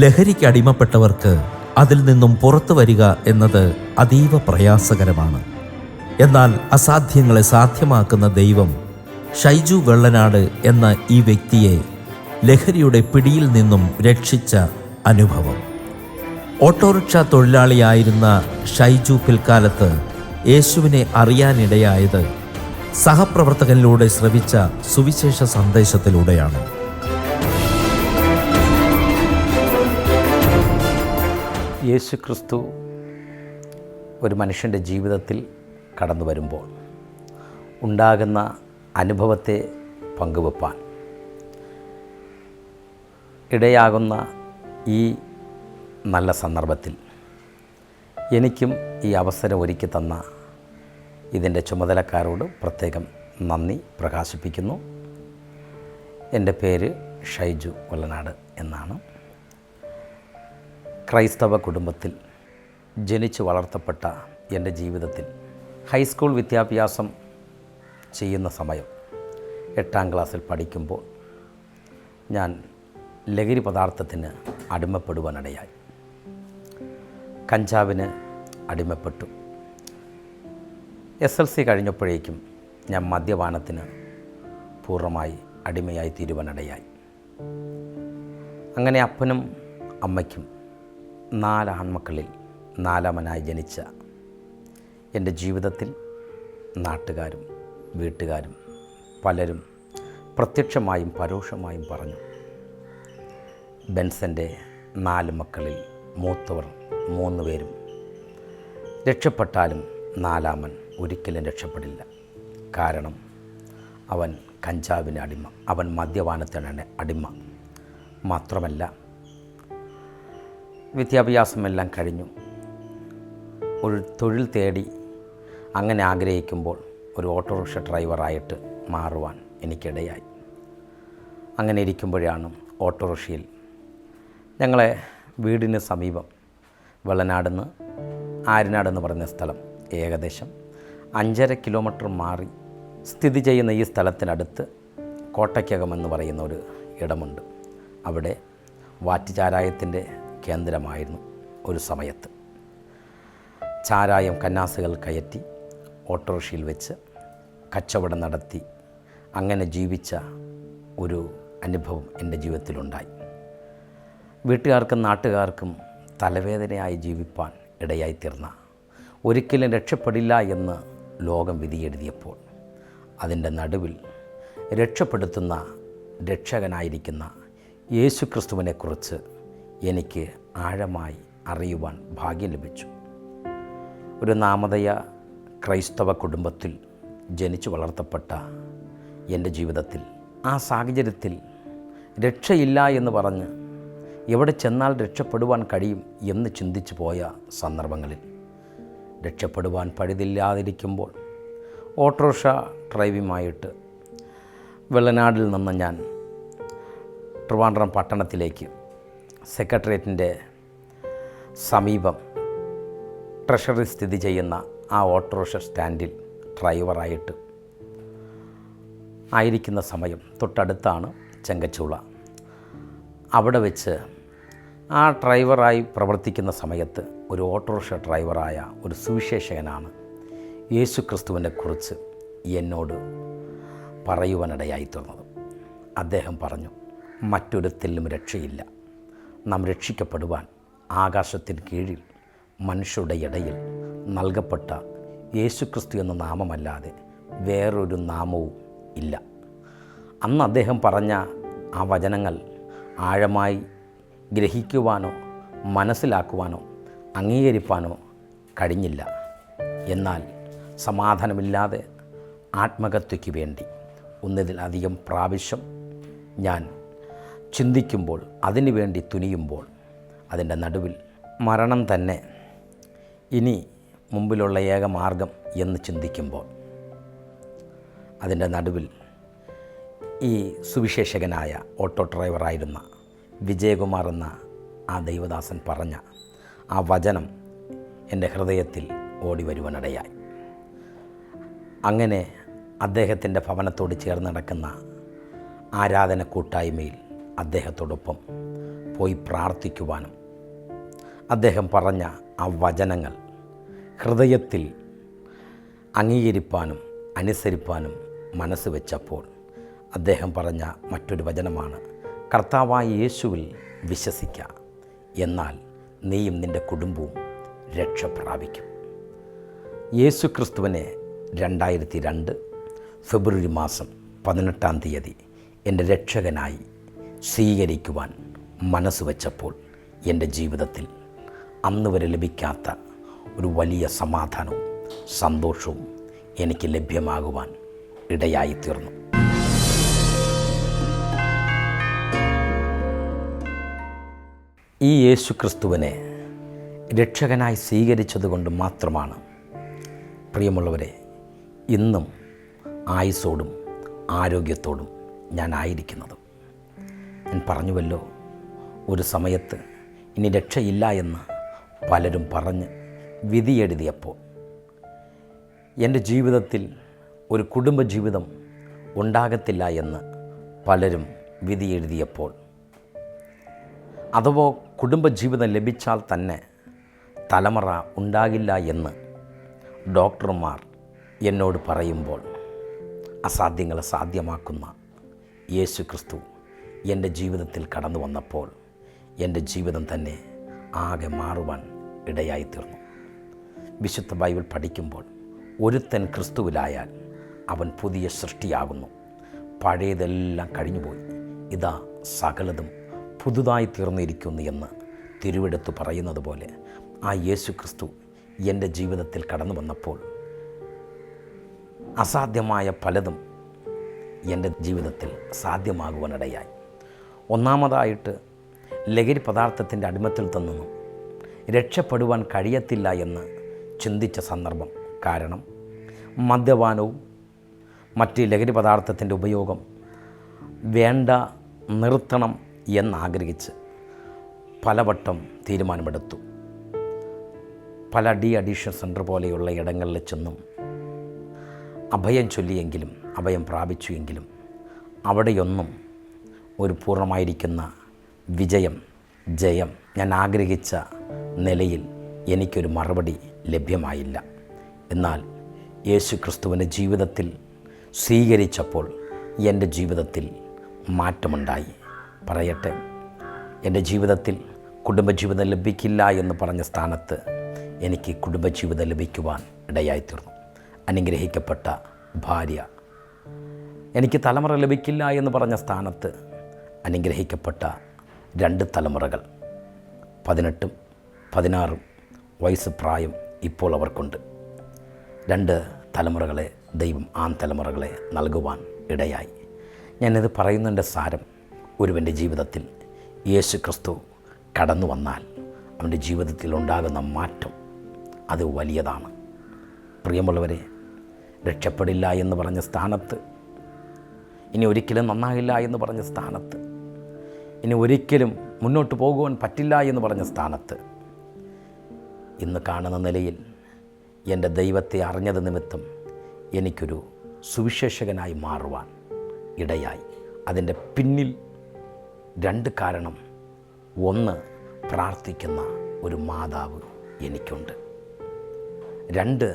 ലഹരിക്ക് അടിമപ്പെട്ടവർക്ക് അതിൽ നിന്നും പുറത്തു വരിക എന്നത് അതീവ പ്രയാസകരമാണ്. എന്നാൽ അസാധ്യങ്ങളെ സാധ്യമാക്കുന്ന ദൈവം ഷൈജു വെള്ളനാട് എന്ന ഈ വ്യക്തിയെ ലഹരിയുടെ പിടിയിൽ നിന്നും രക്ഷിച്ച അനുഭവം. ഓട്ടോറിക്ഷ തൊഴിലാളിയായിരുന്ന ഷൈജു പിൽക്കാലത്ത് യേശുവിനെ അറിയാനിടയായത് സഹപ്രവർത്തകനിലൂടെ ശ്രവിച്ച സുവിശേഷ സന്ദേശത്തിലൂടെയാണ്. യേശുക്രിസ്തു ഒരു മനുഷ്യൻ്റെ ജീവിതത്തിൽ കടന്നു വരുമ്പോൾ ഉണ്ടാകുന്ന അനുഭവത്തെ പങ്കുവെപ്പാൻ ഇടയാകുന്ന ഈ നല്ല സന്ദർഭത്തിൽ എനിക്കും ഈ അവസരം ഒരുക്കി തന്ന ഇതിൻ്റെ ചുമതലക്കാരോട് പ്രത്യേകം നന്ദി പ്രകാശിപ്പിക്കുന്നു. എൻ്റെ പേര് ഷൈജു വെള്ളനാട് എന്നാണ്. ക്രൈസ്തവ കുടുംബത്തിൽ ജനിച്ചു വളർത്തപ്പെട്ട എൻ്റെ ജീവിതത്തിൽ ഹൈസ്കൂൾ വിദ്യാഭ്യാസം ചെയ്യുന്ന സമയം 8ാം ക്ലാസ്സിൽ പഠിക്കുമ്പോൾ ഞാൻ ലഹരി പദാർത്ഥത്തിന് അടിമപ്പെടുവാനിടയായി. കഞ്ചാവിന് അടിമപ്പെട്ടു. SLC കഴിഞ്ഞപ്പോഴേക്കും ഞാൻ മദ്യപാനത്തിന് പൂർണ്ണമായി അടിമയായി തീരുവാനിടയായി. അങ്ങനെ അപ്പനും അമ്മയ്ക്കും 4 ആൺമക്കളിൽ 4ാമനായി ജനിച്ച എൻ്റെ ജീവിതത്തിൽ നാട്ടുകാരും വീട്ടുകാരും പലരും പ്രത്യക്ഷമായും പരോക്ഷമായും പറഞ്ഞു, ബെൻസൻ്റെ 4 മക്കളിൽ മൂത്തവർ 3 പേരും രക്ഷപ്പെട്ടാലും 4ാമൻ ഒരിക്കലും രക്ഷപ്പെടില്ല. കാരണം അവൻ കഞ്ചാവിന് അടിമ, അവൻ മദ്യപാനത്തിന് അടിമ. മാത്രമല്ല, വിദ്യാഭ്യാസമെല്ലാം കഴിഞ്ഞു ഒരു തൊഴിൽ തേടി അങ്ങനെ ആഗ്രഹിക്കുമ്പോൾ ഒരു ഓട്ടോറിക്ഷ ഡ്രൈവറായിട്ട് മാറുവാൻ എനിക്കിടയായി. അങ്ങനെ ഇരിക്കുമ്പോഴാണ് ഓട്ടോറിക്ഷയിൽ ഞങ്ങളെ വീടിന് സമീപം വെള്ളനാടെന്ന് ആര്യനാടെന്ന് പറയുന്ന സ്ഥലം ഏകദേശം 5.5 കിലോമീറ്റർ മാറി സ്ഥിതി ചെയ്യുന്ന ഈ സ്ഥലത്തിനടുത്ത് കോട്ടയ്ക്കകമെന്ന് പറയുന്ന ഒരു ഇടമുണ്ട്. അവിടെ വാറ്റുചാരായത്തിൻ്റെ കേന്ദ്രമായിരുന്നു ഒരു സമയത്ത്. ചാരായം കന്നാസുകൾ കയറ്റി ഓട്ടോറിക്ഷയിൽ വെച്ച് കച്ചവടം നടത്തി അങ്ങനെ ജീവിച്ച ഒരു അനുഭവം എൻ്റെ ജീവിതത്തിലുണ്ടായി. വീട്ടുകാർക്കും നാട്ടുകാർക്കും തലവേദനയായി ജീവിപ്പാൻ ഇടയായിത്തീർന്ന, ഒരിക്കലും രക്ഷപ്പെടില്ല എന്ന് ലോകം വിധിയെഴുതിയപ്പോൾ അതിൻ്റെ നടുവിൽ രക്ഷപ്പെടുത്തുന്ന രക്ഷകനായിരിക്കുന്ന യേശുക്രിസ്തുവിനെക്കുറിച്ച് എനിക്ക് ആഴമായി അറിയുവാൻ ഭാഗ്യം ലഭിച്ചു. ഒരു നാമധേയ ക്രൈസ്തവ കുടുംബത്തിൽ ജനിച്ചു വളർത്തപ്പെട്ട എൻ്റെ ജീവിതത്തിൽ ആ സാഹചര്യത്തിൽ രക്ഷയില്ല എന്ന് പറഞ്ഞ് എവിടെ ചെന്നാൽ രക്ഷപ്പെടുവാൻ കഴിയും എന്ന് ചിന്തിച്ചു പോയ സന്ദർഭങ്ങളിൽ രക്ഷപ്പെടുവാൻ പഴുതില്ലാതിരിക്കുമ്പോൾ ഓട്ടോറിക്ഷ ഡ്രൈവിങ്ങുമായിട്ട് വെള്ളനാടിൽ നിന്ന് ഞാൻ ട്രിവാൻഡ്രം പട്ടണത്തിലേക്ക് സെക്രട്ടേറിയറ്റിൻ്റെ സമീപം ട്രഷറി സ്ഥിതി ചെയ്യുന്ന ആ ഓട്ടോറിക്ഷ സ്റ്റാൻഡിൽ ഡ്രൈവറായിട്ട് ആയിരിക്കുന്ന സമയം തൊട്ടടുത്താണ് ചെങ്കച്ചുള. അവിടെ വെച്ച് ആ ഡ്രൈവറായി പ്രവർത്തിക്കുന്ന സമയത്ത് ഒരു ഓട്ടോറിക്ഷ ഡ്രൈവറായ ഒരു സുവിശേഷകനാണ് യേശുക്രിസ്തുവിനെക്കുറിച്ച് എന്നോട് പറയുവാനിടയായി തീർന്നത്. അദ്ദേഹം പറഞ്ഞു, മറ്റൊരുത്തിലും രക്ഷയില്ല. നാം രക്ഷിക്കപ്പെടുവാൻ ആകാശത്തിന് കീഴിൽ മനുഷ്യരുടെ ഇടയിൽ നൽകപ്പെട്ട യേശുക്രിസ്തു എന്ന നാമമല്ലാതെ വേറൊരു നാമവും ഇല്ല. അന്ന് അദ്ദേഹം പറഞ്ഞ ആ വചനങ്ങൾ ആഴമായി ഗ്രഹിക്കുവാനോ മനസ്സിലാക്കുവാനോ അംഗീകരിപ്പാനോ കഴിഞ്ഞില്ല. എന്നാൽ സമാധാനമില്ലാതെ ആത്മഹത്യയ്ക്ക് വേണ്ടി ഒന്നിലധികം പ്രാവശ്യം ഞാൻ ചിന്തിക്കുമ്പോൾ, അതിനു വേണ്ടി തുനിയുമ്പോൾ, അതിൻ്റെ നടുവിൽ മരണം തന്നെ ഇനി മുമ്പിലുള്ള ഏക മാർഗം എന്ന് ചിന്തിക്കുമ്പോൾ, അതിൻ്റെ നടുവിൽ ഈ സുവിശേഷകനായ ഓട്ടോ ഡ്രൈവറായിരുന്ന വിജയകുമാർ എന്ന ആ ദൈവദാസൻ പറഞ്ഞ ആ വചനം എൻ്റെ ഹൃദയത്തിൽ ഓടി വരുവാനിടയായി. അങ്ങനെ അദ്ദേഹത്തിൻ്റെ ഭവനത്തോട് ചേർന്ന് നടക്കുന്ന ആരാധന കൂട്ടായ്മയിൽ അദ്ദേഹത്തോടൊപ്പം പോയി പ്രാർത്ഥിക്കുവാനും അദ്ദേഹം പറഞ്ഞ ആ വചനങ്ങൾ ഹൃദയത്തിൽ അംഗീകരിപ്പാനും അനുസരിപ്പാനും മനസ്സ് വെച്ചപ്പോൾ അദ്ദേഹം പറഞ്ഞ മറ്റൊരു വചനമാണ്, കർത്താവായ യേശുവിൽ വിശ്വസിക്കുക, എന്നാൽ നീയും നിൻ്റെ കുടുംബവും രക്ഷ പ്രാപിക്കും. യേശു ക്രിസ്തുവിനെ 2002 ഫെബ്രുവരി മാസം 18-ാം തീയതി എൻ്റെ രക്ഷകനായി സ്വീകരിക്കുവാൻ മനസ്സ് വെച്ചപ്പോൾ എൻ്റെ ജീവിതത്തിൽ അന്ന് വരെ ലഭിക്കാത്ത ഒരു വലിയ സമാധാനവും സന്തോഷവും എനിക്ക് ലഭ്യമാകുവാൻ ഇടയായിത്തീർന്നു. ഈ യേശു ക്രിസ്തുവിനെ രക്ഷകനായി സ്വീകരിച്ചതുകൊണ്ട് മാത്രമാണ് പ്രിയമുള്ളവരെ ഇന്നും ആയുസ്സോടും ആരോഗ്യത്തോടും ഞാനായിരിക്കുന്നത്. ഞാൻ പറഞ്ഞുവല്ലോ, ഒരു സമയത്ത് ഇനി രക്ഷയില്ല എന്ന് പലരും പറഞ്ഞ് വിധിയെഴുതിയപ്പോൾ, എൻ്റെ ജീവിതത്തിൽ ഒരു കുടുംബജീവിതം ഉണ്ടാകത്തില്ല എന്ന് പലരും വിധിയെഴുതിയപ്പോൾ, അഥവാ കുടുംബജീവിതം ലഭിച്ചാൽ തന്നെ തലമുറ ഉണ്ടാകില്ല എന്ന് ഡോക്ടർമാർ എന്നോട് പറയുമ്പോൾ, അസാധ്യങ്ങളെ സാധ്യമാക്കുന്ന യേശു ക്രിസ്തു എൻ്റെ ജീവിതത്തിൽ കടന്നു വന്നപ്പോൾ എൻ്റെ ജീവിതം തന്നെ ആകെ മാറുവാൻ ഇടയായിത്തീർന്നു. വിശുദ്ധ ബൈബിൾ പഠിക്കുമ്പോൾ, ഒരുത്തൻ ക്രിസ്തുവിലായാൽ അവൻ പുതിയ സൃഷ്ടിയാകുന്നു, പഴയതെല്ലാം കഴിഞ്ഞുപോയി, ഇതാ സകലതും പുതുതായി തീർന്നിരിക്കുന്നു എന്ന് തിരുവെടുത്ത് പറയുന്നത് പോലെ ആ യേശു ക്രിസ്തു എൻ്റെ ജീവിതത്തിൽ കടന്നു വന്നപ്പോൾ അസാധ്യമായ പലതും എൻ്റെ ജീവിതത്തിൽ സാധ്യമാകുവാനിടയായി. ഒന്നാമതായിട്ട്, ലഹരി പദാർത്ഥത്തിൻ്റെ അടിമത്തിൽ നിന്നും രക്ഷപ്പെടുവാൻ കഴിയത്തില്ല എന്ന് ചിന്തിച്ച സന്ദർഭം. കാരണം മദ്യപാനവും മറ്റ് ലഹരി പദാർത്ഥത്തിൻ്റെ ഉപയോഗം വേണ്ട, നിർത്തണം എന്നാഗ്രഹിച്ച് പലവട്ടം തീരുമാനമെടുത്തു. പല അഡിക്ഷൻ സെൻറ്റർ പോലെയുള്ള ഇടങ്ങളിൽ ചെന്നും അഭയം ചൊല്ലിയെങ്കിലും അഭയം പ്രാപിച്ചുവെങ്കിലും അവിടെയൊന്നും ഒരു പൂർണ്ണമായിരിക്കുന്ന ജയം ഞാൻ ആഗ്രഹിച്ച നിലയിൽ എനിക്കൊരു മറുപടി ലഭ്യമായില്ല. എന്നാൽ യേശു ക്രിസ്തുവിൻ്റെ ജീവിതത്തിൽ സ്വീകരിച്ചപ്പോൾ എൻ്റെ ജീവിതത്തിൽ മാറ്റമുണ്ടായി. പറയട്ടെ, എൻ്റെ ജീവിതത്തിൽ കുടുംബജീവിതം ലഭിക്കില്ല എന്ന് പറഞ്ഞ സ്ഥാനത്ത് എനിക്ക് കുടുംബജീവിതം ലഭിക്കുവാൻ ഇടയായിത്തീർന്നു. അനുഗ്രഹിക്കപ്പെട്ട ഭാര്യ, എനിക്ക് തലമുറ ലഭിക്കില്ല എന്ന് പറഞ്ഞ സ്ഥാനത്ത് അനുഗ്രഹിക്കപ്പെട്ട 2 തലമുറകൾ, 18 16 വയസ്സ് പ്രായം ഇപ്പോൾ അവർക്കുണ്ട്. 2 തലമുറകളെ ദൈവം തലമുറകളെ നൽകുവാൻ ഇടയായി. ഞാനിത് പറയുന്നതിൻ്റെ സാരം, ഒരുവൻ്റെ ജീവിതത്തിൽ യേശു ക്രിസ്തു കടന്നു വന്നാൽ അവൻ്റെ ജീവിതത്തിൽ ഉണ്ടാകുന്ന മാറ്റം അത് വലിയതാണ്. പ്രിയമുള്ളവരെ, രക്ഷപ്പെടില്ല എന്ന് പറഞ്ഞ സ്ഥാനത്ത്, ഇനി ഒരിക്കലും നന്നാകില്ല എന്ന് പറഞ്ഞ സ്ഥാനത്ത്, ഇനി ഒരിക്കലും മുന്നോട്ട് പോകുവാൻ പറ്റില്ല എന്ന് പറഞ്ഞ സ്ഥാനത്ത്, ഇന്ന് കാണുന്ന നിലയിൽ എൻ്റെ ദൈവത്തെ അറിഞ്ഞത് നിമിത്തം എനിക്കൊരു സുവിശേഷകനായി മാറുവാൻ ഇടയായി. അതിൻ്റെ പിന്നിൽ 2 കാരണം. 1, പ്രാർത്ഥിക്കുന്ന ഒരു മാതാവ് എനിക്കുണ്ട്. 2,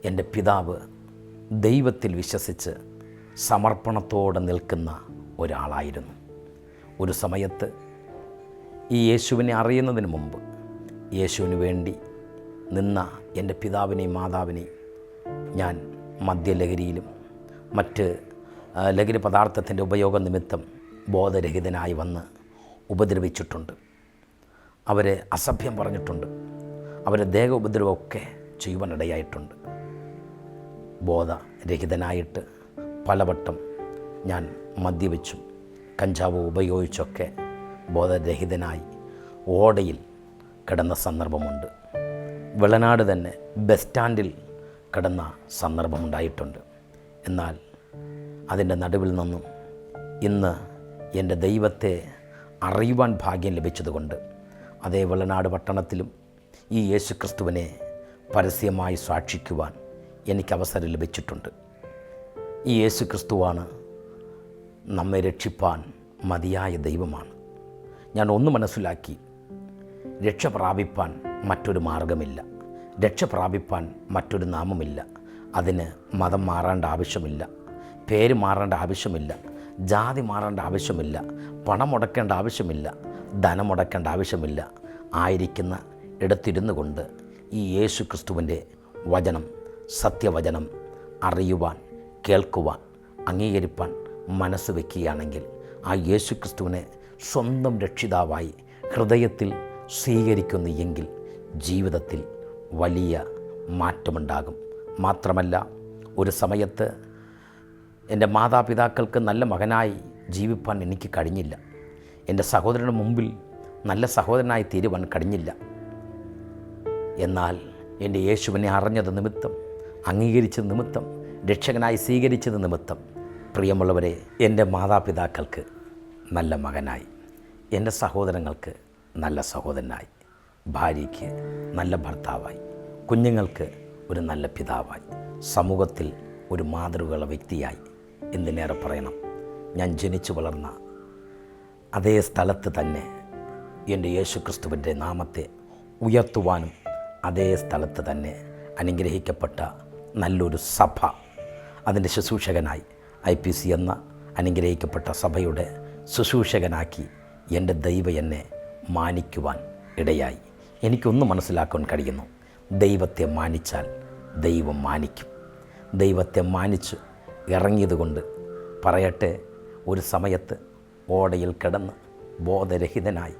എൻ്റെ പിതാവ് ദൈവത്തിൽ വിശ്വസിച്ച് സമർപ്പണത്തോടെ നിൽക്കുന്ന ഒരാളായിരുന്നു. ഒരു സമയത്ത് ഈ യേശുവിനെ അറിയുന്നതിന് മുമ്പ് യേശുവിന് വേണ്ടി നിന്ന എൻ്റെ പിതാവിനെയും മാതാവിനെയും ഞാൻ മദ്യലഹരിയിലും മറ്റ് ലഹരി പദാർത്ഥത്തിൻ്റെ ഉപയോഗം നിമിത്തം ബോധരഹിതനായി വന്ന് ഉപദ്രവിച്ചിട്ടുണ്ട്. അവരെ അസഭ്യം പറഞ്ഞിട്ടുണ്ട്. അവരെ ദേഹ ഉപദ്രവമൊക്കെ ചെയ്യുവാനിടയായിട്ടുണ്ട്. ബോധരഹിതനായിട്ട് പലവട്ടം ഞാൻ മദ്യപിച്ചും കഞ്ചാവ് ഉപയോഗിച്ചൊക്കെ ബോധരഹിതനായി ഓടയിൽ കിടന്ന സന്ദർഭമുണ്ട്. വെള്ളനാട് തന്നെ ബസ് സ്റ്റാൻഡിൽ കിടന്ന സന്ദർഭമുണ്ടായിട്ടുണ്ട്. എന്നാൽ അതിൻ്റെ നടുവിൽ നിന്നും ഇന്ന് എൻ്റെ ദൈവത്തെ അറിയുവാൻ ഭാഗ്യം ലഭിച്ചതുകൊണ്ട് അതേ വെള്ളനാട് പട്ടണത്തിലും ഈ യേശുക്രിസ്തുവിനെ പരസ്യമായി സാക്ഷിക്കുവാൻ എനിക്ക് അവസരം ലഭിച്ചിട്ടുണ്ട്. ഈ യേശുക്രിസ്തുവാണ് നമ്മെ രക്ഷിപ്പാൻ മതിയായ ദൈവമാണ്. ഞാൻ ഒന്ന് മനസ്സിലാക്കി, രക്ഷ പ്രാപിപ്പാൻ മറ്റൊരു മാർഗമില്ല, രക്ഷ പ്രാപിപ്പാൻ മറ്റൊരു നാമമില്ല. അതിന് മതം മാറേണ്ട ആവശ്യമില്ല, പേര് മാറേണ്ട ആവശ്യമില്ല, ജാതി മാറേണ്ട ആവശ്യമില്ല, പണം മുടക്കേണ്ട ആവശ്യമില്ല, ധനം മുടക്കേണ്ട ആവശ്യമില്ല. ആയിരിക്കുന്ന ഇടത്തിരുന്നു കൊണ്ട് ഈ യേശു ക്രിസ്തുവിൻ്റെ വചനം, സത്യവചനം അറിയുവാൻ, കേൾക്കുവാൻ, അംഗീകരിപ്പാൻ മനസ്സ് വയ്ക്കുകയാണെങ്കിൽ ആ യേശു ക്രിസ്തുവിനെ സ്വന്തം രക്ഷിതാവായി ഹൃദയത്തിൽ സ്വീകരിക്കുന്നു എങ്കിൽ ജീവിതത്തിൽ വലിയ മാറ്റമുണ്ടാകും. മാത്രമല്ല, ഒരു സമയത്ത് എൻ്റെ മാതാപിതാക്കൾക്ക് നല്ല മകനായി ജീവിപ്പാൻ എനിക്ക് കഴിഞ്ഞില്ല. എൻ്റെ സഹോദരന് മുമ്പിൽ നല്ല സഹോദരനായി തീരുവാൻ കഴിഞ്ഞില്ല. എന്നാൽ എൻ്റെ യേശുവിനെ അറിഞ്ഞത് നിമിത്തം, അംഗീകരിച്ചത് നിമിത്തം, രക്ഷകനായി സ്വീകരിച്ചത് നിമിത്തം, പ്രിയമുള്ളവരെ, എൻ്റെ മാതാപിതാക്കൾക്ക് നല്ല മകനായി, എൻ്റെ സഹോദരങ്ങൾക്ക് നല്ല സഹോദരനായി, ഭാര്യയ്ക്ക് നല്ല ഭർത്താവായി, കുഞ്ഞുങ്ങൾക്ക് ഒരു നല്ല പിതാവായി, സമൂഹത്തിൽ ഒരു മാതൃകയുള്ള വ്യക്തിയായി, എന്തിനേറെ പറയണം, ഞാൻ ജനിച്ചു വളർന്ന അതേ സ്ഥലത്ത് തന്നെ എൻ്റെ യേശു ക്രിസ്തുവിൻ്റെ നാമത്തെ ഉയർത്തുവാനും അതേ സ്ഥലത്ത് തന്നെ അനുഗ്രഹിക്കപ്പെട്ട നല്ലൊരു സഭ, അതിൻ്റെ ശുശ്രൂഷകനായി IPC എന്ന അനുഗ്രഹിക്കപ്പെട്ട സഭയുടെ ശുശ്രൂഷകനാക്കി എൻ്റെ ദൈവം എന്നെ മാനിക്കുവാൻ ഇടയായി. എനിക്കൊന്ന് മനസ്സിലാക്കാൻ കഴിയുന്നു, ദൈവത്തെ മാനിച്ചാൽ ദൈവം മാനിക്കും. ദൈവത്തെ മാനിച്ച് ഇറങ്ങിയതുകൊണ്ട് പറയട്ടെ, ഒരു സമയത്ത് ഓടയിൽ കിടന്ന് ബോധരഹിതനായി,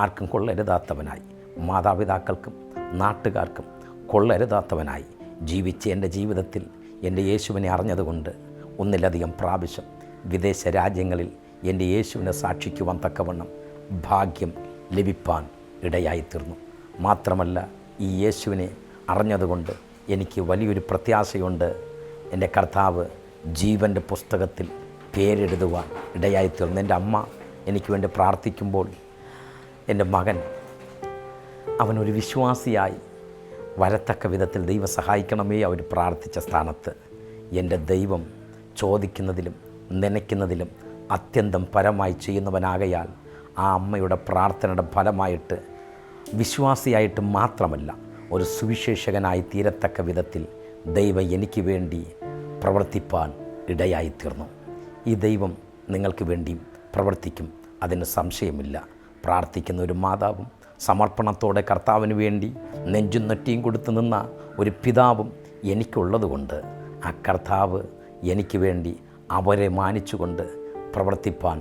ആർക്കും കൊള്ളരുതാത്തവനായി, മാതാപിതാക്കൾക്കും നാട്ടുകാർക്കും കൊള്ളരുതാത്തവനായി ജീവിച്ച എൻ്റെ ജീവിതത്തിൽ എൻ്റെ യേശുവിനെ അറിഞ്ഞതുകൊണ്ട് ഒന്നിലധികം പ്രാവശ്യം വിദേശ രാജ്യങ്ങളിൽ എൻ്റെ യേശുവിനെ സാക്ഷിക്കുവാൻ തക്കവണ്ണം ഭാഗ്യം ലഭിപ്പാൻ ഇടയായിത്തീർന്നു. മാത്രമല്ല, ഈ യേശുവിനെ അറിഞ്ഞതുകൊണ്ട് എനിക്ക് വലിയൊരു പ്രത്യാശയുണ്ട്. എൻ്റെ കർത്താവ് ജീവൻ്റെ പുസ്തകത്തിൽ പേരെഴുതുവാൻ ഇടയായിത്തീർന്നു. എൻ്റെ അമ്മ എനിക്ക് വേണ്ടി പ്രാർത്ഥിക്കുമ്പോൾ എൻ്റെ മകൻ അവനൊരു വിശ്വാസിയായി വരത്തക്ക വിധത്തിൽ ദൈവം സഹായിക്കണമേ അവർ പ്രാർത്ഥിച്ച സ്ഥാനത്ത് എൻ്റെ ദൈവം ചോദിക്കുന്നതിലും നനയ്ക്കുന്നതിലും അത്യന്തം പരമായി ചെയ്യുന്നവനാകയാൽ ആ അമ്മയുടെ പ്രാർത്ഥനയുടെ ഫലമായിട്ട് വിശ്വാസിയായിട്ട് മാത്രമല്ല, ഒരു സുവിശേഷകനായി തീരത്തക്ക വിധത്തിൽ ദൈവം എനിക്ക് വേണ്ടി പ്രവർത്തിപ്പാൻ ഇടയായിത്തീർന്നു. ഈ ദൈവം നിങ്ങൾക്ക് വേണ്ടിയും പ്രവർത്തിക്കും, അതിന് സംശയമില്ല. പ്രാർത്ഥിക്കുന്ന ഒരു മാതാവും സമർപ്പണത്തോടെ കർത്താവിന് വേണ്ടി നെഞ്ചും നെറ്റിയും കൊടുത്തു നിന്ന ഒരു പിതാവും എനിക്കുള്ളതുകൊണ്ട് ആ കർത്താവ് എനിക്ക് വേണ്ടി അവരെ മാനിച്ചുകൊണ്ട് പ്രവർത്തിപ്പാൻ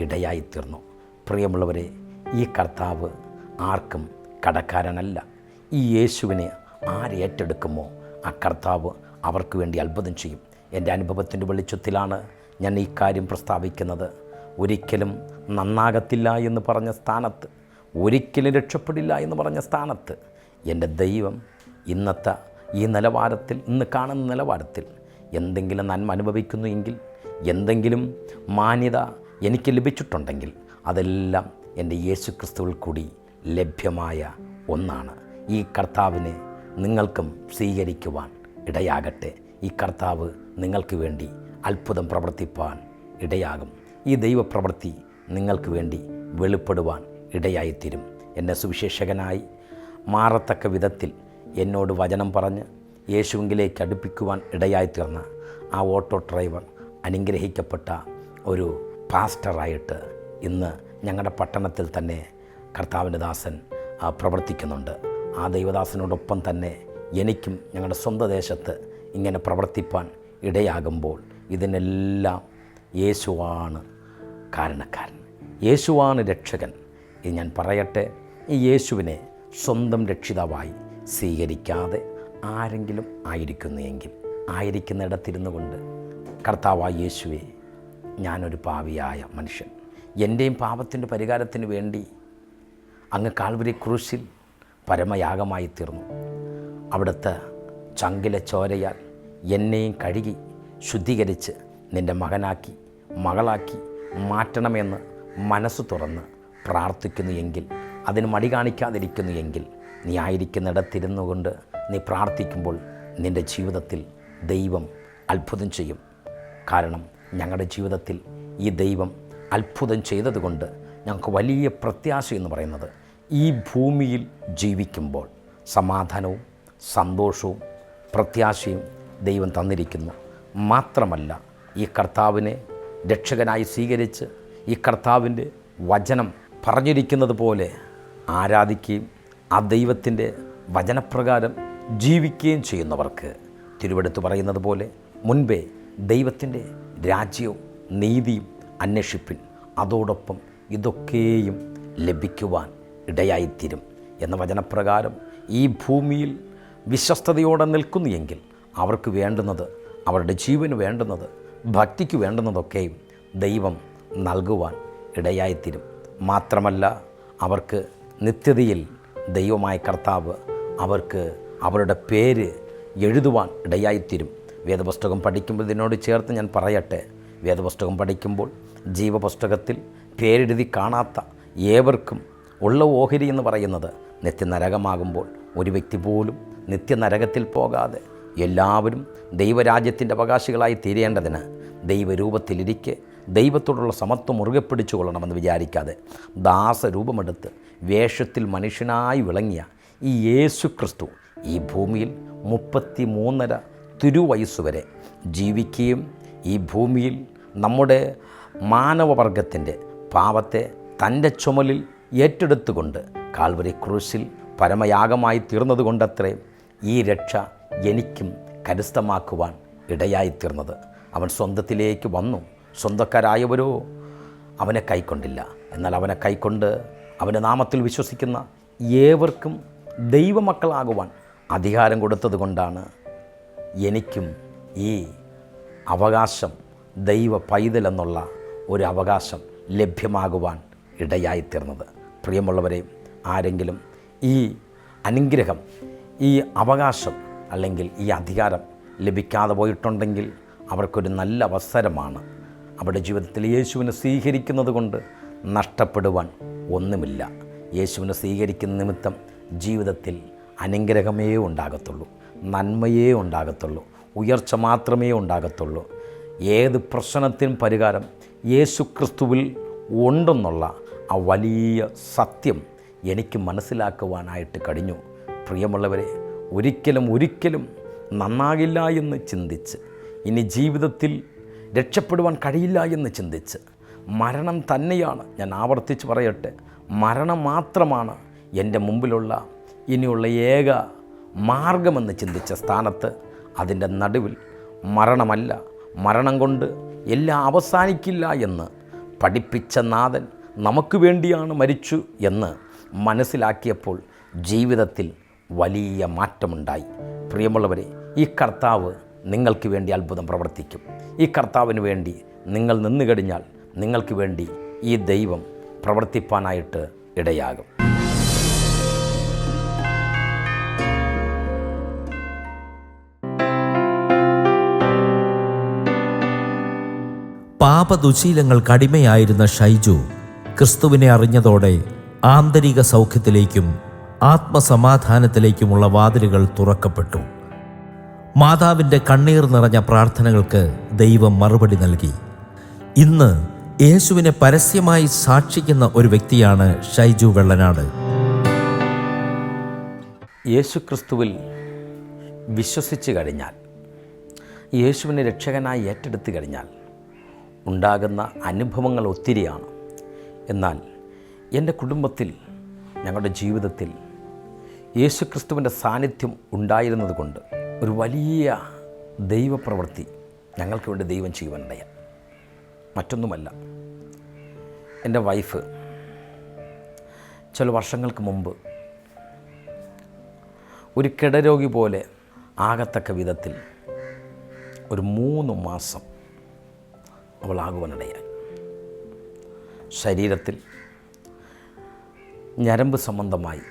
ഇടയായിത്തീർന്നു. പ്രിയമുള്ളവരെ, ഈ കർത്താവ് ആർക്കും കടക്കാരനല്ല. ഈ യേശുവിനെ ആരേറ്റെടുക്കുമോ ആ കർത്താവ് അവർക്ക് വേണ്ടി അത്ഭുതം ചെയ്യും. എൻ്റെ അനുഭവത്തിൻ്റെ വെളിച്ചത്തിലാണ് ഞാൻ ഈ കാര്യം പ്രസ്താവിക്കുന്നത്. ഒരിക്കലും നന്നാകത്തില്ല എന്ന് പറഞ്ഞ സ്ഥാനത്ത്, ഒരിക്കലും രക്ഷപ്പെടില്ല എന്ന് പറഞ്ഞ സ്ഥാനത്ത് എൻ്റെ ദൈവം ഇന്നത്തെ ഈ നിലവാരത്തിൽ, ഇന്ന് കാണുന്ന നിലവാരത്തിൽ എന്തെങ്കിലും നന്മ അനുഭവിക്കുന്നു എങ്കിൽ, എന്തെങ്കിലും മാന്യത എനിക്ക് ലഭിച്ചിട്ടുണ്ടെങ്കിൽ അതെല്ലാം എൻ്റെ യേശു ക്രിസ്തുവിൽ കൂടി ലഭ്യമായ ഒന്നാണ്. ഈ കർത്താവിനെ നിങ്ങൾക്കും സ്വീകരിക്കുവാൻ ഇടയാകട്ടെ. ഈ കർത്താവ് നിങ്ങൾക്ക് വേണ്ടി അത്ഭുതം പ്രവർത്തിപ്പാൻ ഇടയാകും. ഈ ദൈവപ്രവൃത്തി നിങ്ങൾക്ക് വേണ്ടി വെളിപ്പെടുവാൻ ഇടയായിത്തീരും. എന്നെ സുവിശേഷകനായി മാറത്തക്ക വിധത്തിൽ എന്നോട് വചനം പറഞ്ഞ് യേശുവിലേക്ക് അടുപ്പിക്കുവാൻ ഇടയായിത്തീർന്ന ആ ഓട്ടോ ഡ്രൈവർ അനുഗ്രഹിക്കപ്പെട്ട ഒരു പാസ്റ്ററായിട്ട് ഇന്ന് ഞങ്ങളുടെ പട്ടണത്തിൽ തന്നെ കർത്താവിൻ്റെ ദാസൻ പ്രവർത്തിക്കുന്നുണ്ട്. ആ ദൈവദാസനോടൊപ്പം തന്നെ എനിക്കും ഞങ്ങളുടെ സ്വന്തം ദേശത്ത് ഇങ്ങനെ പ്രവർത്തിപ്പാൻ ഇടയാകുമ്പോൾ ഇതിനെല്ലാം യേശുവാണ് കാരണക്കാരൻ, യേശുവാണ് രക്ഷകൻ. ഇത് ഞാൻ പറയട്ടെ, ഈ യേശുവിനെ സ്വന്തം രക്ഷിതാവായി സ്വീകരിക്കാതെ ആരെങ്കിലും ആയിരിക്കുന്നെങ്കിൽ ആയിരിക്കുന്നിടത്തിരുന്നു കൊണ്ട് കർത്താവായ യേശുവേ, ഞാനൊരു പാപിയായ മനുഷ്യൻ, എൻ്റെയും പാപത്തിൻ്റെ പരിഹാരത്തിന് വേണ്ടി അങ്ങ് കാൽവരി ക്രൂശിൽ പരമയാഗമായി തീർന്നു. അവിടുത്തെ ചങ്കിലെ ചോരയാൽ എന്നെയും കഴുകി ശുദ്ധീകരിച്ച് നിൻ്റെ മകനാക്കി മകളാക്കി മാറ്റണമെന്ന് മനസ്സ് തുറന്ന് പ്രാർത്ഥിക്കുന്നു എങ്കിൽ, അതിന് മടി കാണിക്കാതിരിക്കുന്നു എങ്കിൽ, നീ ആയിരിക്കുന്നിടത്തിരുന്നു കൊണ്ട് നീ പ്രാർത്ഥിക്കുമ്പോൾ നിൻ്റെ ജീവിതത്തിൽ ദൈവം അത്ഭുതം ചെയ്യും. കാരണം ഞങ്ങളുടെ ജീവിതത്തിൽ ഈ ദൈവം അത്ഭുതം ചെയ്തതുകൊണ്ട് ഞങ്ങൾക്ക് വലിയ പ്രത്യാശ എന്ന് പറയുന്നത് ഈ ഭൂമിയിൽ ജീവിക്കുമ്പോൾ സമാധാനവും സന്തോഷവും പ്രത്യാശയും ദൈവം തന്നിരിക്കുന്നു. മാത്രമല്ല, ഈ കർത്താവിനെ രക്ഷകനായി സ്വീകരിച്ച് ഈ കർത്താവിൻ്റെ വചനം പറഞ്ഞിരിക്കുന്നത് പോലെ ആരാധിക്കുകയും ആ ദൈവത്തിൻ്റെ വചനപ്രകാരം ജീവിക്കുകയും ചെയ്യുന്നവർക്ക് തിരുവെടുത്ത് പറയുന്നത് പോലെ മുൻപേ ദൈവത്തിൻ്റെ രാജ്യവും നീതിയും അന്വേഷിപ്പിൻ, അതോടൊപ്പം ഇതൊക്കെയും ലഭിക്കുവാൻ ഇടയായിത്തീരും എന്ന വചനപ്രകാരം ഈ ഭൂമിയിൽ വിശ്വസ്തയോടെ നിൽക്കുന്നു എങ്കിൽ അവർക്ക് വേണ്ടുന്നത്, അവരുടെ ജീവന് വേണ്ടുന്നത്, ഭക്തിക്ക് വേണ്ടുന്നതൊക്കെയും ദൈവം നൽകുവാൻ ഇടയായിത്തീരും. മാത്രമല്ല, അവർക്ക് നിത്യതയിൽ ദൈവമായ കർത്താവ് അവർക്ക് അവരുടെ പേര് എഴുതുവാൻ ഇടയായിത്തീരും. വേദപുസ്തകം പഠിക്കുമ്പോൾ ഇതിനോട് ചേർത്ത് ഞാൻ പറയട്ടെ, വേദപുസ്തകം പഠിക്കുമ്പോൾ ജീവപുസ്തകത്തിൽ പേരെഴുതി കാണാത്ത ഏവർക്കും ഉള്ള ഓഹരി എന്ന് പറയുന്നത് നിത്യനരകമാകുമ്പോൾ ഒരു വ്യക്തി പോലും നിത്യനരകത്തിൽ പോകാതെ എല്ലാവരും ദൈവരാജ്യത്തിൻ്റെ അവകാശികളായി തീരേണ്ടതിന് ദൈവരൂപത്തിലിരിക്കെ ദൈവത്തോടുള്ള സമത്വം മുറുകെ പിടിച്ചു കൊള്ളണമെന്ന് വിചാരിക്കാതെ ദാസരൂപമെടുത്ത് വേഷത്തിൽ മനുഷ്യനായി വിളങ്ങിയ ഈ യേശു ക്രിസ്തു ഈ ഭൂമിയിൽ 33.5 തിരുവയസ്സുവരെ ജീവിക്കുകയും ഈ ഭൂമിയിൽ നമ്മുടെ മാനവവർഗത്തിൻ്റെ പാപത്തെ തൻ്റെ ചുമലിൽ ഏറ്റെടുത്തുകൊണ്ട് കാൽവരി ക്രൂശിൽ പരമയാഗമായി തീർന്നതുകൊണ്ടത്രേ ഈ രക്ഷ എനിക്കും കരസ്ഥമാക്കുവാൻ ഇടയായിത്തീർന്നത്. അവൻ സ്വന്തത്തിലേക്ക് വന്നു, സ്വന്തക്കാരായവരോ അവനെ കൈക്കൊണ്ടില്ല. എന്നാൽ അവനെ കൈക്കൊണ്ട് അവൻ്റെ നാമത്തിൽ വിശ്വസിക്കുന്ന ഏവർക്കും ദൈവമക്കളാകുവാൻ അധികാരം കൊടുത്തതുകൊണ്ടാണ് എനിക്കും ഈ അവകാശം, ദൈവ പൈതൽ എന്നുള്ള ഒരു അവകാശം ലഭ്യമാകുവാൻ ഇടയായിത്തീർന്നത്. പ്രിയമുള്ളവരെ, ആരെങ്കിലും ഈ അനുഗ്രഹം, ഈ അവകാശം അല്ലെങ്കിൽ ഈ അധികാരം ലഭിക്കാതെ പോയിട്ടുണ്ടെങ്കിൽ അവർക്കൊരു നല്ല അവസരമാണ്. അവരുടെ ജീവിതത്തിൽ യേശുവിനെ സ്വീകരിക്കുന്നത് കൊണ്ട് നഷ്ടപ്പെടുവാൻ ഒന്നുമില്ല. യേശുവിനെ സ്വീകരിക്കുന്ന നിമിത്തം ജീവിതത്തിൽ അനുഗ്രഹമേ ഉണ്ടാകത്തുള്ളൂ, നന്മയേ ഉണ്ടാകത്തുള്ളൂ, ഉയർച്ച മാത്രമേ ഉണ്ടാകത്തുള്ളൂ. ഏത് പ്രശ്നത്തിനും പരിഹാരം യേശു ക്രിസ്തുവിൽ ഉണ്ടെന്നുള്ള ആ വലിയ സത്യം എനിക്ക് മനസ്സിലാക്കുവാനായിട്ട് കഴിഞ്ഞു. പ്രിയമുള്ളവരെ, ഒരിക്കലും നന്നാകില്ല എന്ന് ചിന്തിച്ച്, ഇനി ജീവിതത്തിൽ രക്ഷപ്പെടുവാൻ കഴിയില്ല എന്ന് ചിന്തിച്ച്, മരണം തന്നെയാണ്, ഞാൻ ആവർത്തിച്ച് പറയട്ടെ, മരണം മാത്രമാണ് എൻ്റെ മുമ്പിലുള്ള ഇനിയുള്ള ഏക മാർഗമെന്ന് ചിന്തിച്ച സ്ഥാനത്ത് അതിൻ്റെ നടുവിൽ മരണമല്ല, മരണം കൊണ്ട് എല്ലാം അവസാനിക്കില്ല എന്ന് പഠിപ്പിച്ച നാഥൻ നമുക്ക് വേണ്ടിയാണ് മരിച്ചു എന്ന് മനസ്സിലാക്കിയപ്പോൾ ജീവിതത്തിൽ വലിയ മാറ്റമുണ്ടായി. പ്രിയമുള്ളവരെ, ഈ കർത്താവ് നിങ്ങൾക്ക് വേണ്ടി അത്ഭുതം പ്രവർത്തിക്കും. ഈ കർത്താവിന് വേണ്ടി നിങ്ങൾ നിന്നു കഴിഞ്ഞാൽ നിങ്ങൾക്ക് വേണ്ടി ഈ ദൈവം പ്രവർത്തിപ്പാനായിട്ട് ഇടയാകും. പാപദുശീലങ്ങൾക്ക് അടിമയായിരുന്ന ഷൈജു ക്രിസ്തുവിനെ അറിഞ്ഞതോടെ ആന്തരിക സൗഖ്യത്തിലേക്കും ആത്മസമാധാനത്തിലേക്കുമുള്ള വാതിലുകൾ തുറക്കപ്പെട്ടു. മാതാവിൻ്റെ കണ്ണീർ നിറഞ്ഞ പ്രാർത്ഥനകൾക്ക് ദൈവം മറുപടി നൽകി. ഇന്ന് യേശുവിനെ പരസ്യമായി സാക്ഷിക്കുന്ന ഒരു വ്യക്തിയാണ് ഷൈജു വെള്ളനാട്. യേശു ക്രിസ്തുവിൽ വിശ്വസിച്ച് കഴിഞ്ഞാൽ, യേശുവിനെ രക്ഷകനായി ഏറ്റെടുത്തു കഴിഞ്ഞാൽ ഉണ്ടാകുന്ന അനുഭവങ്ങൾ ഒത്തിരിയാണ്. എന്നാൽ എൻ്റെ കുടുംബത്തിൽ, ഞങ്ങളുടെ ജീവിതത്തിൽ യേശു ക്രിസ്തുവിൻ്റെ സാന്നിധ്യം ഉണ്ടായിരുന്നത് കൊണ്ട് ഒരു വലിയ ദൈവപ്രവൃത്തി ഞങ്ങൾക്ക് വേണ്ടി ദൈവം ചെയ്യുവാനിടയായി. മറ്റൊന്നുമല്ല, എൻ്റെ വൈഫ് ചില വർഷങ്ങൾക്ക് മുമ്പ് ഒരു കിടരോഗി പോലെ ആകത്തക്ക വിധത്തിൽ ഒരു 3 മാസം അവളാകുവാനിടയായി. ശരീരത്തിൽ ഞരമ്പ് സംബന്ധമായി,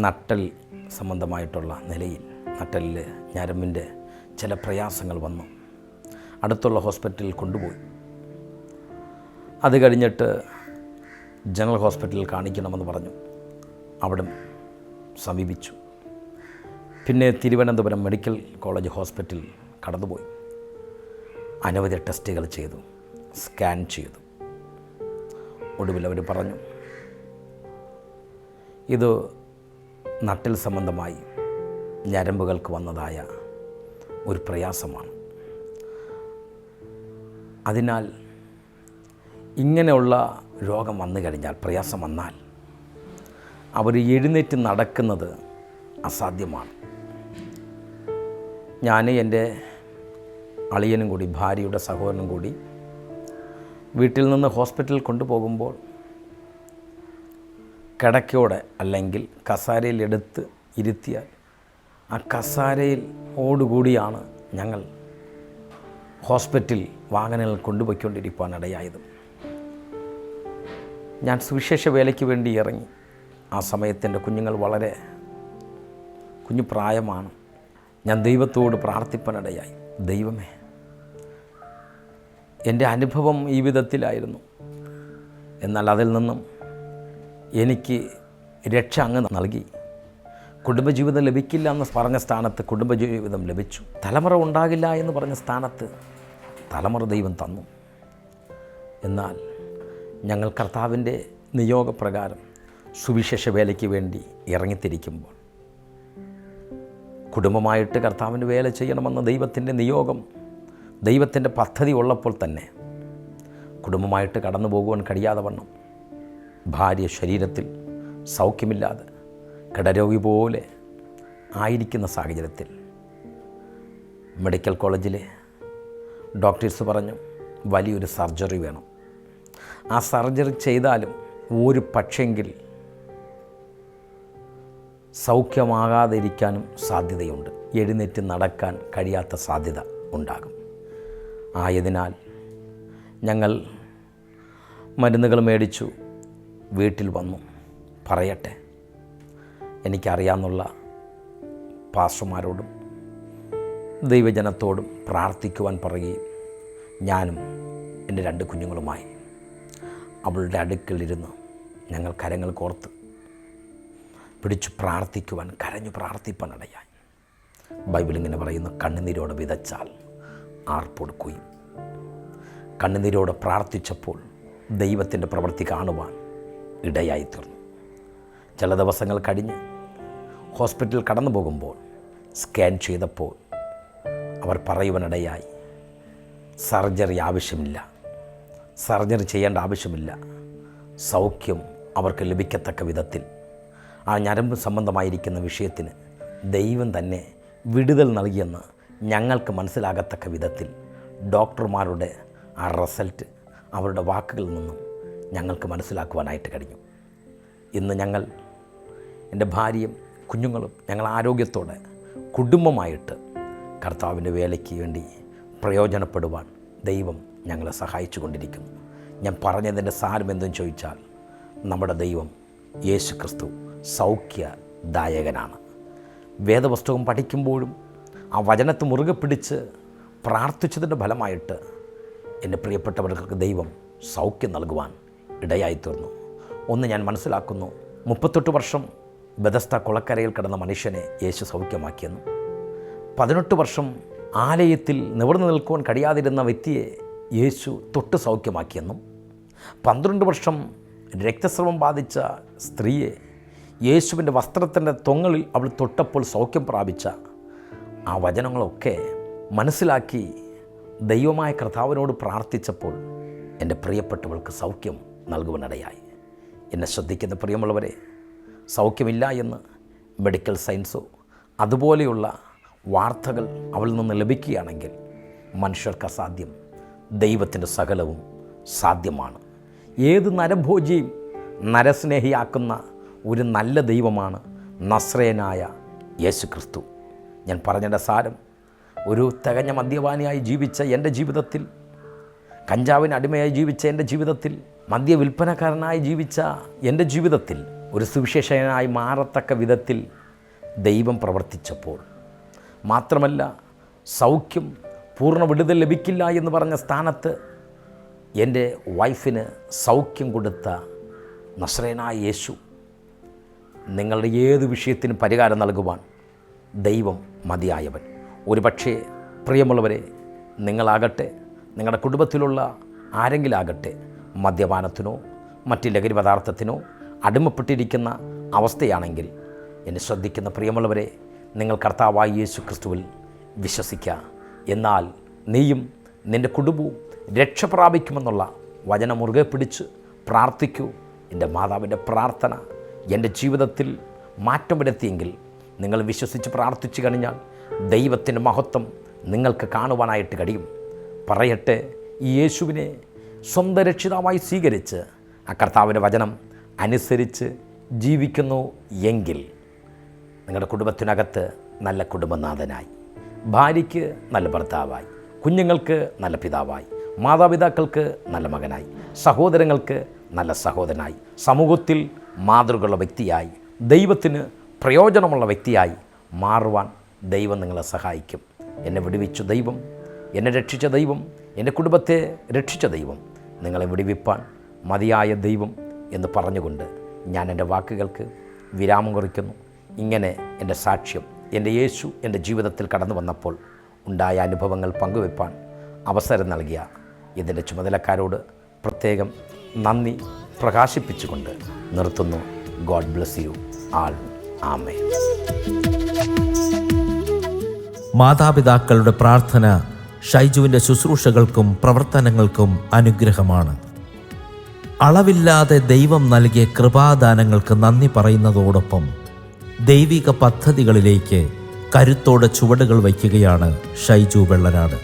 നട്ടൽ സംബന്ധമായിട്ടുള്ള നിലയിൽ നട്ടലിൽ ഞരമ്പിൻ്റെ ചില പ്രയാസങ്ങൾ വന്നു. അടുത്തുള്ള ഹോസ്പിറ്റലിൽ കൊണ്ടുപോയി. അത് കഴിഞ്ഞിട്ട് ജനറൽ ഹോസ്പിറ്റലിൽ കാണിക്കണമെന്ന് പറഞ്ഞു. അവിടെ സമീപിച്ചു. പിന്നെ തിരുവനന്തപുരം മെഡിക്കൽ കോളേജ് ഹോസ്പിറ്റലിൽ കടന്നുപോയി. അനവധി ടെസ്റ്റുകൾ ചെയ്തു, സ്കാൻ ചെയ്തു. ഒടുവിൽ അവർ പറഞ്ഞു, ഇത് നട്ടിൽ സംബന്ധമായി ഞരമ്പുകൾക്ക് വന്നതായ ഒരു പ്രയാസമാണ്. അതിനാൽ ഇങ്ങനെയുള്ള രോഗം വന്നു കഴിഞ്ഞാൽ, പ്രയാസം വന്നാൽ അവർ എഴുന്നേറ്റ് നടക്കുന്നത് അസാധ്യമാണ്. ഞാൻ എൻ്റെ അളിയനും കൂടി, ഭാര്യയുടെ സഹോദരനും കൂടി വീട്ടിൽ നിന്ന് ഹോസ്പിറ്റലിൽ കൊണ്ടുപോകുമ്പോൾ കിടക്കയോടെ അല്ലെങ്കിൽ കസാരയിൽ എടുത്ത് ഇരുത്തിയാൽ ആ കസാരയിൽ ഓടുകൂടിയാണ് ഞങ്ങൾ ഹോസ്പിറ്റൽ വാഹനങ്ങൾ കൊണ്ടുപോയിക്കൊണ്ടിരിക്കുവാൻ ഇടയായത്. ഞാൻ സുവിശേഷ വേലയ്ക്ക് വേണ്ടി ഇറങ്ങി. ആ സമയത്ത് എൻ്റെ കുഞ്ഞുങ്ങൾ വളരെ കുഞ്ഞു പ്രായമാണ്. ഞാൻ ദൈവത്തോട് പ്രാർത്ഥിപ്പാനിടയായി. ദൈവമേ, എൻ്റെ അനുഭവം ഈ വിധത്തിലായിരുന്നു, എന്നാൽ അതിൽ നിന്നും എനിക്ക് രക്ഷ അങ്ങ് നൽകി. കുടുംബജീവിതം ലഭിക്കില്ല എന്ന് പറഞ്ഞ സ്ഥാനത്ത് കുടുംബജീവിതം ലഭിച്ചു. തലമുറ ഉണ്ടാകില്ല എന്ന് പറഞ്ഞ സ്ഥാനത്ത് തലമുറ ദൈവം തന്നു. എന്നാൽ ഞങ്ങൾ കർത്താവിൻ്റെ നിയോഗപ്രകാരം സുവിശേഷ വേലയ്ക്ക് വേണ്ടി ഇറങ്ങിത്തിരിക്കുമ്പോൾ, കുടുംബമായിട്ട് കർത്താവിൻ്റെ വേല ചെയ്യണമെന്ന ദൈവത്തിൻ്റെ നിയോഗം, ദൈവത്തിൻ്റെ പദ്ധതി ഉള്ളപ്പോൾ തന്നെ കുടുംബമായിട്ട് കടന്നു പോകുവാൻ കഴിയാതെ വണ്ണം ഭാര്യ ശരീരത്തിൽ സൗഖ്യമില്ലാതെ കിടരോഗി പോലെ ആയിരിക്കുന്ന സാഹചര്യത്തിൽ മെഡിക്കൽ കോളേജിലെ ഡോക്ടേഴ്സ് പറഞ്ഞു വലിയൊരു സർജറി വേണം. ആ സർജറി ചെയ്താലും ഒരു പക്ഷെങ്കിൽ സൗഖ്യമാകാതിരിക്കാനും സാധ്യതയുണ്ട്. എഴുന്നേറ്റ് നടക്കാൻ കഴിയാത്ത സാധ്യത ഉണ്ടാകും. ആയതിനാൽ ഞങ്ങൾ മരുന്നുകൾ മേടിച്ചു വീട്ടിൽ വന്നു. പറയട്ടെ, എനിക്കറിയാവുന്ന പാസ്റ്റർമാരോടും ദൈവജനത്തോടും പ്രാർത്ഥിക്കുവാൻ പറയുകയും ഞാനും എൻ്റെ 2 കുഞ്ഞുങ്ങളുമായി അവളുടെ അടുക്കലിരുന്ന് ഞങ്ങൾ കരങ്ങൾ കോർത്ത് പിടിച്ചു പ്രാർത്ഥിക്കുവാൻ, കരഞ്ഞു പ്രാർത്ഥിപ്പാൻ ഇടയായി. ബൈബിൾ ഇങ്ങനെ പറയുന്നു, കണ്ണുനീരോടെ വിതച്ചാൽ ആർപ്പൊടുക്കുകയും. കണ്ണുനീരോടെ പ്രാർത്ഥിച്ചപ്പോൾ ദൈവത്തിൻ്റെ പ്രവൃത്തി കാണുവാൻ ഇടയായിത്തീർന്നു. ചില ദിവസങ്ങൾ കഴിഞ്ഞ് ഹോസ്പിറ്റലിൽ കടന്നു പോകുമ്പോൾ സ്കാൻ ചെയ്തപ്പോൾ അവർ പറയുവാനിടയായി, സർജറി ആവശ്യമില്ല, സർജറി ചെയ്യേണ്ട ആവശ്യമില്ല, സൗഖ്യം അവർക്ക് ലഭിക്കത്തക്ക വിധത്തിൽ ആ ഞരമ്പ് സംബന്ധമായിരിക്കുന്ന വിഷയത്തിന് ദൈവം തന്നെ വിടുതൽ നൽകിയെന്ന് ഞങ്ങൾക്ക് മനസ്സിലാകത്തക്ക വിധത്തിൽ ഡോക്ടർമാരുടെ ആ റിസൾട്ട് അവരുടെ വാക്കുകളിൽ നിന്നും ഞങ്ങൾക്ക് മനസ്സിലാക്കുവാനായിട്ട് കഴിഞ്ഞു. ഇന്ന് ഞങ്ങൾ, എൻ്റെ ഭാര്യയും കുഞ്ഞുങ്ങളും ഞങ്ങൾ ആരോഗ്യത്തോടെ കുടുംബമായിട്ട് കർത്താവിൻ്റെ വേലയ്ക്ക് വേണ്ടി പ്രയോജനപ്പെടുവാൻ ദൈവം ഞങ്ങളെ സഹായിച്ചു കൊണ്ടിരിക്കുന്നു. ഞാൻ പറഞ്ഞതിൻ്റെ സാരം എന്തെന്ന് ചോദിച്ചാൽ, നമ്മുടെ ദൈവം യേശു ക്രിസ്തു സൗഖ്യദായകനാണ്. വേദപുസ്തകം പഠിക്കുമ്പോഴും ആ വചനത്തെ മുറുകെ പിടിച്ച് പ്രാർത്ഥിച്ചതിൻ്റെ ഫലമായിട്ട് എൻ്റെ പ്രിയപ്പെട്ടവർക്ക് ദൈവം സൗഖ്യം നൽകുവാൻ ഇടയായിത്തീർന്നു. ഒന്ന് ഞാൻ മനസ്സിലാക്കുന്നു, 38 വർഷം ബെഥസ്ത കുളക്കരയിൽ കിടന്ന മനുഷ്യനെ യേശു സൗഖ്യമാക്കിയെന്നും, 18 വർഷം ആലയത്തിൽ നിവർന്നു നിൽക്കുവാൻ കഴിയാതിരുന്ന വ്യക്തിയെ യേശു തൊട്ട് സൗഖ്യമാക്കിയെന്നും, 12 വർഷം രക്തസ്രവം ബാധിച്ച സ്ത്രീയെ യേശുവിൻ്റെ വസ്ത്രത്തിൻ്റെ തൊങ്ങലിൽ അവൾ തൊട്ടപ്പോൾ സൗഖ്യം പ്രാപിച്ച ആ വചനങ്ങളൊക്കെ മനസ്സിലാക്കി ദൈവമായ കർത്താവിനോട് പ്രാർത്ഥിച്ചപ്പോൾ എൻ്റെ പ്രിയപ്പെട്ടവൾക്ക് സൗഖ്യം നൽകുവാനിടയായി. എന്നെ ശ്രദ്ധിക്കുന്ന പ്രിയമുള്ളവരെ, സൗഖ്യമില്ല എന്ന് മെഡിക്കൽ സയൻസോ അതുപോലെയുള്ള വാർത്തകൾ അവളിൽ നിന്ന് ലഭിക്കുകയാണെങ്കിൽ മനുഷ്യർക്ക് അസാധ്യം, ദൈവത്തിൻ്റെ സകലവും സാധ്യമാണ്. ഏത് നരഭോജിയും നരസ്നേഹിയാക്കുന്ന ഒരു നല്ല ദൈവമാണ് നസ്രയനായ യേശു ക്രിസ്തു. ഞാൻ പറഞ്ഞതിൻ്റെ സാരം, ഒരു തികഞ്ഞ മദ്യപാനിയായി ജീവിച്ച എൻ്റെ ജീവിതത്തിൽ, കഞ്ചാവിന് അടിമയായി ജീവിച്ച എൻ്റെ ജീവിതത്തിൽ, മദ്യ വിൽപ്പനക്കാരനായി ജീവിച്ച എൻ്റെ ജീവിതത്തിൽ ഒരു സുവിശേഷകനായി മാറത്തക്ക വിധത്തിൽ ദൈവം പ്രവർത്തിച്ചപ്പോൾ, മാത്രമല്ല സൗഖ്യം പൂർണ്ണ വിടുതൽ ലഭിക്കില്ല എന്ന് പറഞ്ഞ സ്ഥാനത്ത് എൻ്റെ വൈഫിന് സൗഖ്യം കൊടുത്ത നസ്രയനായ യേശു നിങ്ങളുടെ ഏത് വിഷയത്തിനും പരിഹാരം നൽകുവാൻ ദൈവം മതിയായവൻ. ഒരു പക്ഷേ പ്രിയമുള്ളവരെ, നിങ്ങളാകട്ടെ, നിങ്ങളുടെ കുടുംബത്തിലുള്ള ആരെങ്കിലാകട്ടെ, മദ്യപാനത്തിനോ മറ്റ് ലഹരി പദാർത്ഥത്തിനോ അടിമപ്പെട്ടിരിക്കുന്ന അവസ്ഥയാണെങ്കിൽ എന്നെ ശ്രദ്ധിക്കുന്ന പ്രിയമുള്ളവരെ, നിങ്ങൾ കർത്താവായ യേശു ക്രിസ്തുവിൽ വിശ്വസിക്കുക. എന്നാൽ നീയും നിൻ്റെ കുടുംബവും രക്ഷ പ്രാപിക്കുമെന്നുള്ള വചനം മുറുകെ പിടിച്ച് പ്രാർത്ഥിക്കൂ. എൻ്റെ മാതാവിൻ്റെ പ്രാർത്ഥന എൻ്റെ ജീവിതത്തിൽ മാറ്റം വരുത്തിയെങ്കിൽ, നിങ്ങൾ വിശ്വസിച്ച് പ്രാർത്ഥിച്ചു കഴിഞ്ഞാൽ ദൈവത്തിൻ്റെ മഹത്വം നിങ്ങൾക്ക് കാണുവാനായിട്ട് കഴിയും. പറയട്ടെ, ഈ യേശുവിനെ സ്വന്തം രക്ഷിതാവായി സ്വീകരിച്ച് ആ കർത്താവിൻ്റെ വചനം അനുസരിച്ച് ജീവിക്കുന്നു എങ്കിൽ നിങ്ങളുടെ കുടുംബത്തിനകത്ത് നല്ല കുടുംബനാഥനായി, ഭാര്യയ്ക്ക് നല്ല ഭർത്താവായി, കുഞ്ഞുങ്ങൾക്ക് നല്ല പിതാവായി, മാതാപിതാക്കൾക്ക് നല്ല മകനായി, സഹോദരങ്ങൾക്ക് നല്ല സഹോദരനായി, സമൂഹത്തിൽ മാതൃകയുള്ള വ്യക്തിയായി, ദൈവത്തിന് പ്രയോജനമുള്ള വ്യക്തിയായി മാറുവാൻ ദൈവം നിങ്ങളെ സഹായിക്കും. എന്നെ വിടുവിച്ച ദൈവം, എന്നെ രക്ഷിച്ച ദൈവം, എൻ്റെ കുടുംബത്തെ രക്ഷിച്ച ദൈവം, നിങ്ങളെ വിടുവിപ്പാൻ മതിയായ ദൈവം എന്ന് പറഞ്ഞുകൊണ്ട് ഞാൻ എൻ്റെ വാക്കുകൾക്ക് വിരാമം കുറിക്കുന്നു. ഇങ്ങനെ എൻ്റെ സാക്ഷ്യം, എൻ്റെ യേശു എൻ്റെ ജീവിതത്തിൽ കടന്നു വന്നപ്പോൾ ഉണ്ടായ അനുഭവങ്ങൾ പങ്കുവെപ്പാൻ അവസരം നൽകിയ ഇതിൻ്റെ ചുമതലക്കാരോട് പ്രത്യേകം നന്ദി പ്രകാശിപ്പിച്ചുകൊണ്ട് നിർത്തുന്നു. God bless you all. ആമേൻ. മാതാപിതാക്കളുടെ പ്രാർത്ഥന ഷൈജുവിൻ്റെ ശുശ്രൂഷകൾക്കും പ്രവർത്തനങ്ങൾക്കും അനുഗ്രഹമാണ്. അളവില്ലാതെ ദൈവം നൽകിയ കൃപാദാനങ്ങൾക്ക് നന്ദി പറയുന്നതോടൊപ്പം ദൈവിക പദ്ധതികളിലേക്ക് കരുത്തോടെ ചുവടുകൾ വയ്ക്കുകയാണ് ഷൈജു വെള്ളനാട്.